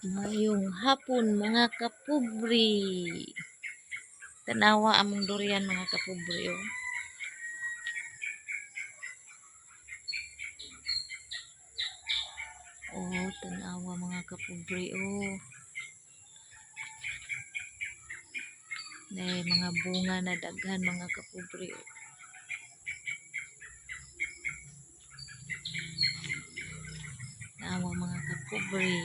Mayong hapon mga kapubri. Tanawa among durian mga kapubri oh. Oh, tanawa mga kapubri oh. Nay mga bunga na daghan mga kapubri oh. Tanawa mga kapubri.